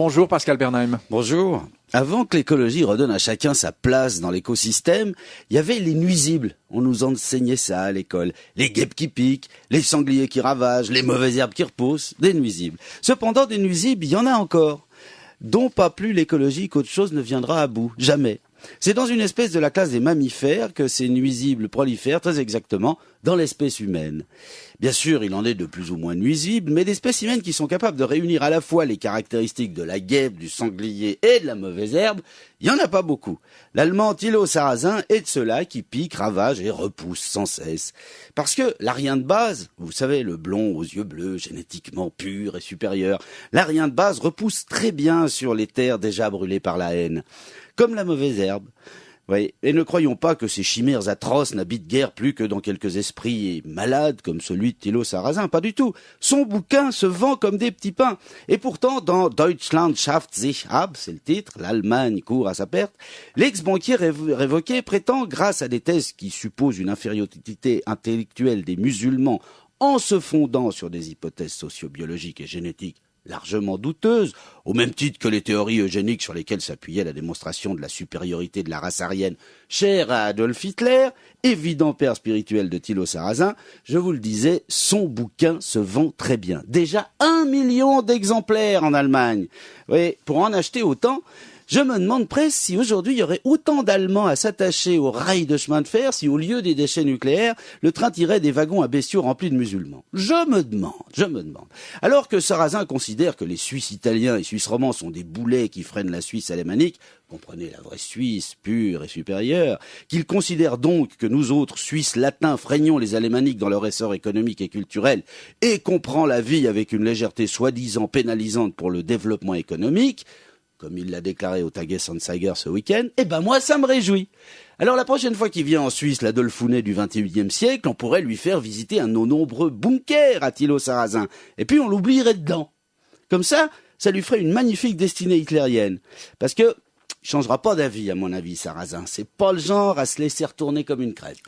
Bonjour Pascal Bernheim. Bonjour. Avant que l'écologie redonne à chacun sa place dans l'écosystème, il y avait les nuisibles. On nous enseignait ça à l'école. Les guêpes qui piquent, les sangliers qui ravagent, les mauvaises herbes qui repoussent, des nuisibles. Cependant, des nuisibles, il y en a encore, dont pas plus l'écologie qu'autre chose ne viendra à bout. Jamais. C'est dans une espèce de la classe des mammifères que ces nuisibles prolifèrent, très exactement, dans l'espèce humaine. Bien sûr, il en est de plus ou moins nuisibles, mais des spécimens qui sont capables de réunir à la fois les caractéristiques de la guêpe, du sanglier et de la mauvaise herbe, il n'y en a pas beaucoup. L'allemand Thilo Sarrazin est de ceux-là qui piquent, ravagent et repoussent sans cesse. Parce que l'arien de base, vous savez, le blond aux yeux bleus, génétiquement pur et supérieur, l'arien de base repousse très bien sur les terres déjà brûlées par la haine. Comme la mauvaise herbe. Oui. Et ne croyons pas que ces chimères atroces n'habitent guère plus que dans quelques esprits malades comme celui de Thilo Sarrazin. Pas du tout. Son bouquin se vend comme des petits pains. Et pourtant, dans Deutschland schafft sich ab, c'est le titre, l'Allemagne court à sa perte, l'ex-banquier révoqué prétend, grâce à des thèses qui supposent une infériorité intellectuelle des musulmans en se fondant sur des hypothèses sociobiologiques et génétiques largement douteuse, au même titre que les théories eugéniques sur lesquelles s'appuyait la démonstration de la supériorité de la race aryenne chère à Adolf Hitler, évident père spirituel de Thilo Sarrazin, je vous le disais, son bouquin se vend très bien. Déjà 1 million d'exemplaires en Allemagne. Oui, pour en acheter autant, je me demande presque si aujourd'hui il y aurait autant d'Allemands à s'attacher aux rails de chemin de fer si au lieu des déchets nucléaires, le train tirait des wagons à bestiaux remplis de musulmans. Je me demande. Alors que Sarrazin considère que les Suisses italiens et Suisses romands sont des boulets qui freinent la Suisse alémanique, comprenez la vraie Suisse, pure et supérieure, qu'il considère donc que nous autres Suisses latins freinons les alémaniques dans leur essor économique et culturel et qu'on prend la vie avec une légèreté soi-disant pénalisante pour le développement économique, comme il l'a déclaré au Tagesanzeiger ce week-end, moi ça me réjouit. Alors la prochaine fois qu'il vient en Suisse, l'Adolphounet du XXIe siècle, on pourrait lui faire visiter un de nos nombreux bunkers à Thilo Sarrazin, et puis on l'oublierait dedans. Comme ça lui ferait une magnifique destinée hitlérienne. Parce que, il changera pas d'avis à mon avis, Sarrazin. C'est pas le genre à se laisser retourner comme une crêpe.